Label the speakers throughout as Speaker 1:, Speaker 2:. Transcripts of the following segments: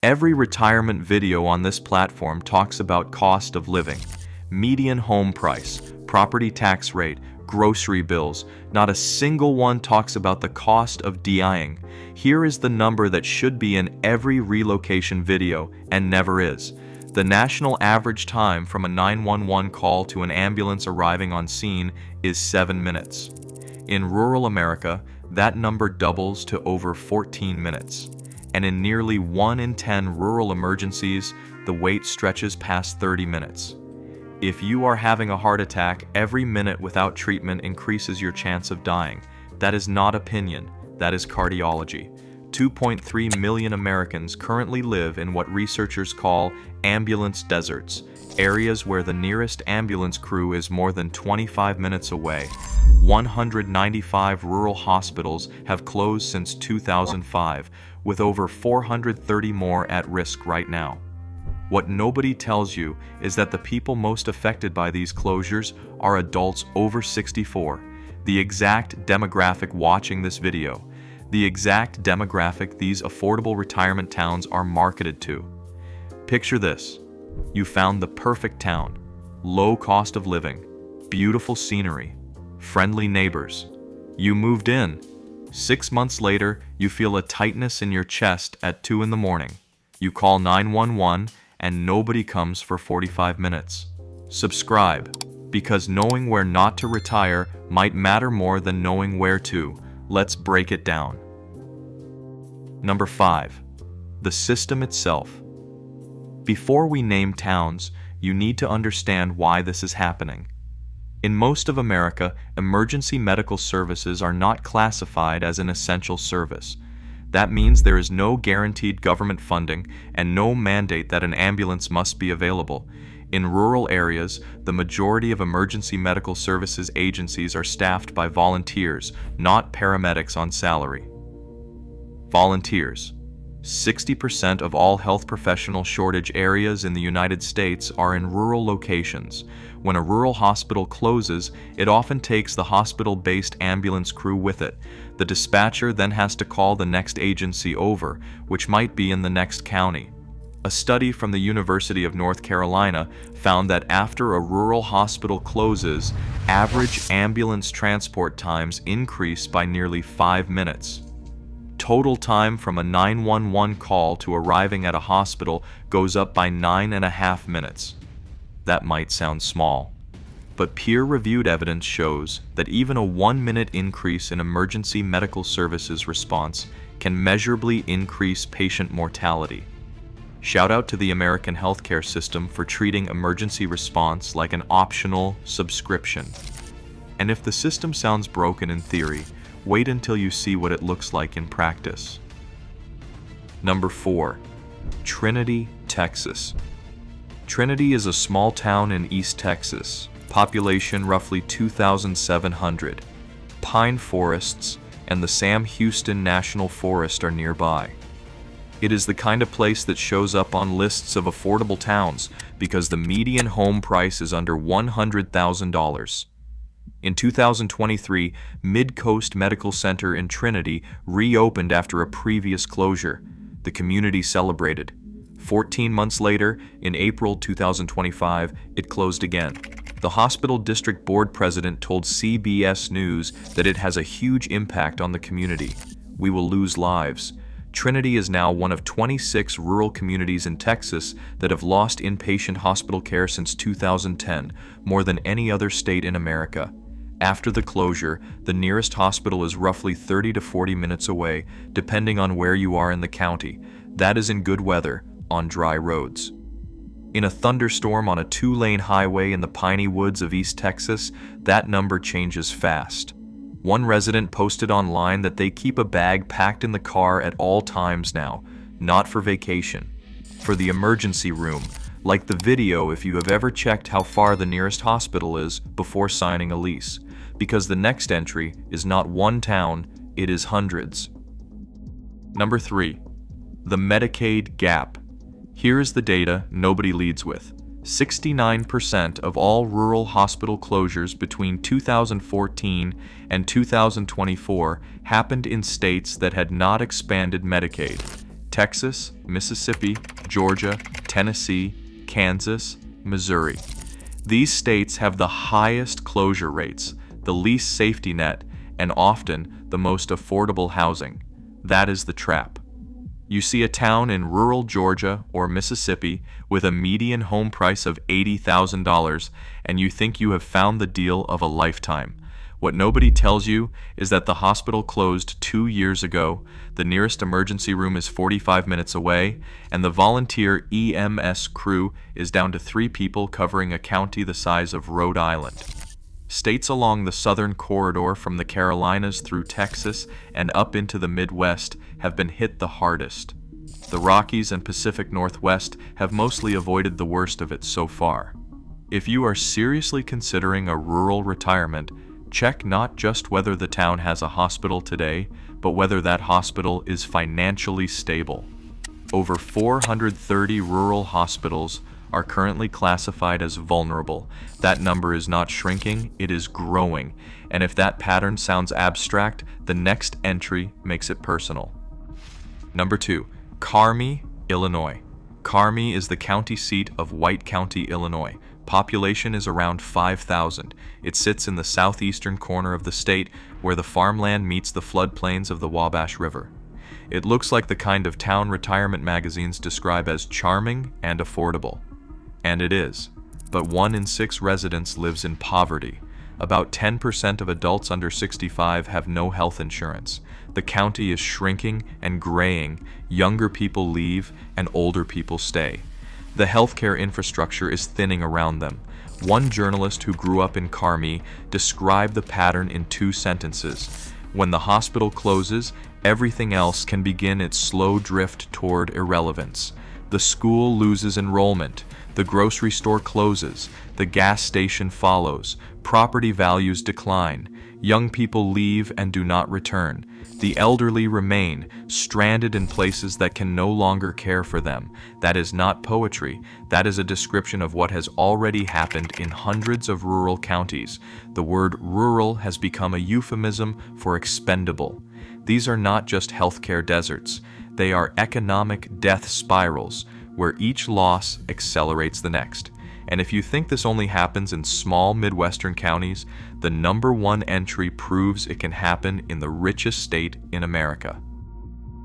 Speaker 1: Every retirement video on this platform talks about cost of living, median home price, property tax rate, grocery bills. Not a single one talks about the cost of dying. Here is the number that should be in every relocation video and never is. The national average time from a 911 call to an ambulance arriving on scene is 7 minutes. In rural America, that number doubles to over 14 minutes. And in nearly 1 in 10 rural emergencies, the wait stretches past 30 minutes. If you are having a heart attack, every minute without treatment increases your chance of dying. That is not opinion, that is cardiology. 2.3 million Americans currently live in what researchers call ambulance deserts, areas where the nearest ambulance crew is more than 25 minutes away. 195 rural hospitals have closed since 2005, with over 430 more at risk right now. What nobody tells you is that the people most affected by these closures are adults over 64, the exact demographic watching this video, the exact demographic these affordable retirement towns are marketed to. Picture this. You found the perfect town, low cost of living, beautiful scenery, friendly neighbors. You moved in. 6 months later, you feel a tightness in your chest at 2 in the morning. You call 911 and nobody comes for 45 minutes. Subscribe, because knowing where not to retire might matter more than knowing where to. Let's break it down. Number 5. The system itself. Before we name towns, you need to understand why this is happening. In most of America, emergency medical services are not classified as an essential service. That means there is no guaranteed government funding and no mandate that an ambulance must be available. In rural areas, the majority of emergency medical services agencies are staffed by volunteers, not paramedics on salary. Volunteers. 60% of all health professional shortage areas in the United States are in rural locations. When a rural hospital closes, it often takes the hospital-based ambulance crew with it. The dispatcher then has to call the next agency over, which might be in the next county. A study from the University of North Carolina found that after a rural hospital closes, average ambulance transport times increase by nearly 5 minutes. Total time from a 911 call to arriving at a hospital goes up by 9.5 minutes. That might sound small, but peer-reviewed evidence shows that even a 1-minute increase in emergency medical services response can measurably increase patient mortality. Shout out to the American healthcare system for treating emergency response like an optional subscription. And if the system sounds broken in theory, wait until you see what it looks like in practice. Number 4. Trinity, Texas. Trinity is a small town in East Texas, population roughly 2,700. Pine forests and the Sam Houston National Forest are nearby. It is the kind of place that shows up on lists of affordable towns because the median home price is under $100,000. In 2023, Mid-Coast Medical Center in Trinity reopened after a previous closure. The community celebrated. 14 months later, in April 2025, it closed again. The hospital district board president told CBS News that it has a huge impact on the community. We will lose lives. Trinity is now one of 26 rural communities in Texas that have lost inpatient hospital care since 2010, more than any other state in America. After the closure, the nearest hospital is roughly 30 to 40 minutes away, depending on where you are in the county. That is in good weather, on dry roads. In a thunderstorm on a 2-lane highway in the piney woods of East Texas, that number changes fast. One resident posted online that they keep a bag packed in the car at all times now, not for vacation, for the emergency room, like the video if you have ever checked how far the nearest hospital is before signing a lease, because the next entry is not one town, it is hundreds. Number 3. The Medicaid gap. Here is the data nobody leads with. 69% of all rural hospital closures between 2014 and 2024 happened in states that had not expanded Medicaid. Texas, Mississippi, Georgia, Tennessee, Kansas, Missouri. These states have the highest closure rates, the least safety net, and often the most affordable housing. That is the trap. You see a town in rural Georgia or Mississippi with a median home price of $80,000, and you think you have found the deal of a lifetime. What nobody tells you is that the hospital closed 2 years ago, the nearest emergency room is 45 minutes away, and the volunteer EMS crew is down to 3 people covering a county the size of Rhode Island. States along the southern corridor from the Carolinas through Texas and up into the Midwest have been hit the hardest. The Rockies and Pacific Northwest have mostly avoided the worst of it so far. If you are seriously considering a rural retirement, check not just whether the town has a hospital today, but whether that hospital is financially stable. Over 430 rural hospitals are currently classified as vulnerable. That number is not shrinking, it is growing. And if that pattern sounds abstract, the next entry makes it personal. Number 2, Carmi, Illinois. Carmi is the county seat of White County, Illinois. Population is around 5,000. It sits in the southeastern corner of the state where the farmland meets the floodplains of the Wabash River. It looks like the kind of town retirement magazines describe as charming and affordable. And it is. But 1 in 6 residents lives in poverty. About 10% of adults under 65 have no health insurance. The county is shrinking and graying. Younger people leave and older people stay. The healthcare infrastructure is thinning around them. One journalist who grew up in Carmi described the pattern in 2 sentences. When the hospital closes, everything else can begin its slow drift toward irrelevance. The school loses enrollment. The grocery store closes. The gas station follows. Property values decline. Young people leave and do not return. The elderly remain, stranded in places that can no longer care for them. That is not poetry. That is a description of what has already happened in hundreds of rural counties. The word rural has become a euphemism for expendable. These are not just healthcare deserts. They are economic death spirals, where each loss accelerates the next. And if you think this only happens in small Midwestern counties, the number 1 entry proves it can happen in the richest state in America.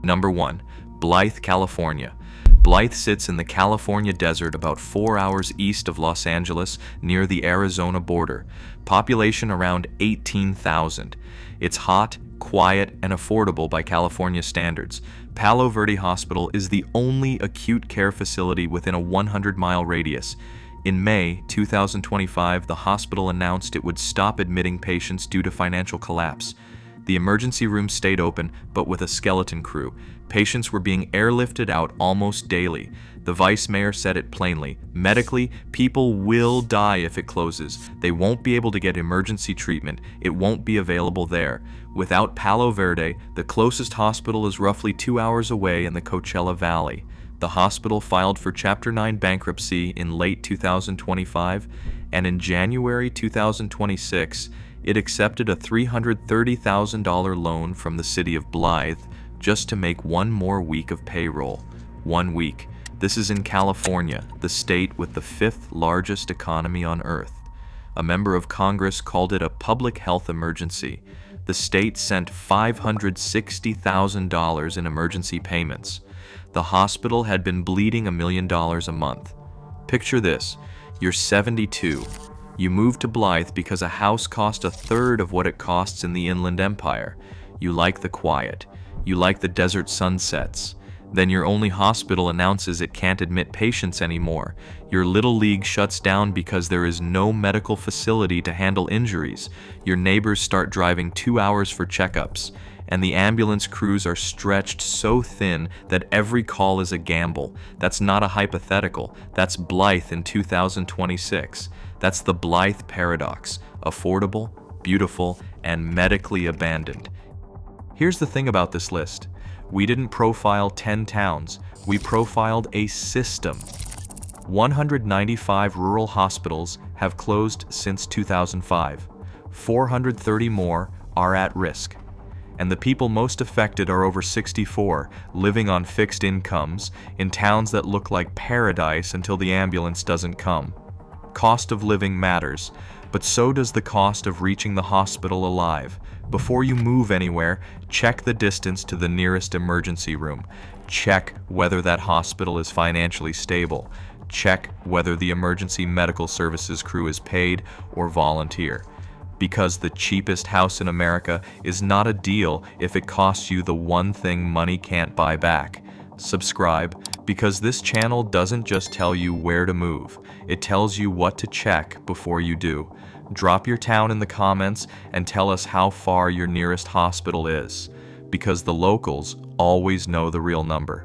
Speaker 1: Number 1, Blythe, California. Blythe sits in the California desert about 4 hours east of Los Angeles near the Arizona border. Population around 18,000. It's hot, quiet, and affordable by California standards. Palo Verde Hospital is the only acute care facility within a 100-mile radius. In May 2025, the hospital announced it would stop admitting patients due to financial collapse. The emergency room stayed open, but with a skeleton crew. Patients were being airlifted out almost daily. The vice mayor said it plainly. Medically, people will die if it closes. They won't be able to get emergency treatment. It won't be available there. Without Palo Verde, the closest hospital is roughly 2 hours away in the Coachella Valley. The hospital filed for Chapter 9 bankruptcy in late 2025, and in January 2026, it accepted a $330,000 loan from the city of Blythe just to make 1 more week of payroll. 1 week. This is in California, the state with the 5th largest economy on Earth. A member of Congress called it a public health emergency. The state sent $560,000 in emergency payments. The hospital had been bleeding $1 million a month. Picture this, you're 72. You moved to Blythe because a house cost 1/3 of what it costs in the Inland Empire. You like the quiet. You like the desert sunsets. Then your only hospital announces it can't admit patients anymore. Your little league shuts down because there is no medical facility to handle injuries. Your neighbors start driving 2 hours for checkups. And the ambulance crews are stretched so thin that every call is a gamble. That's not a hypothetical. That's Blythe in 2026. That's the Blythe paradox. Affordable, beautiful, and medically abandoned. Here's the thing about this list. We didn't profile 10 towns. We profiled a system. 195 rural hospitals have closed since 2005. 430 more are at risk. and the people most affected are over 64, living on fixed incomes, in towns that look like paradise until the ambulance doesn't come. Cost of living matters, but so does the cost of reaching the hospital alive. Before you move anywhere, check the distance to the nearest emergency room. Check whether that hospital is financially stable. Check whether the emergency medical services crew is paid or volunteer. Because the cheapest house in America is not a deal if it costs you the one thing money can't buy back. Subscribe, because this channel doesn't just tell you where to move, it tells you what to check before you do. Drop your town in the comments and tell us how far your nearest hospital is, because the locals always know the real number.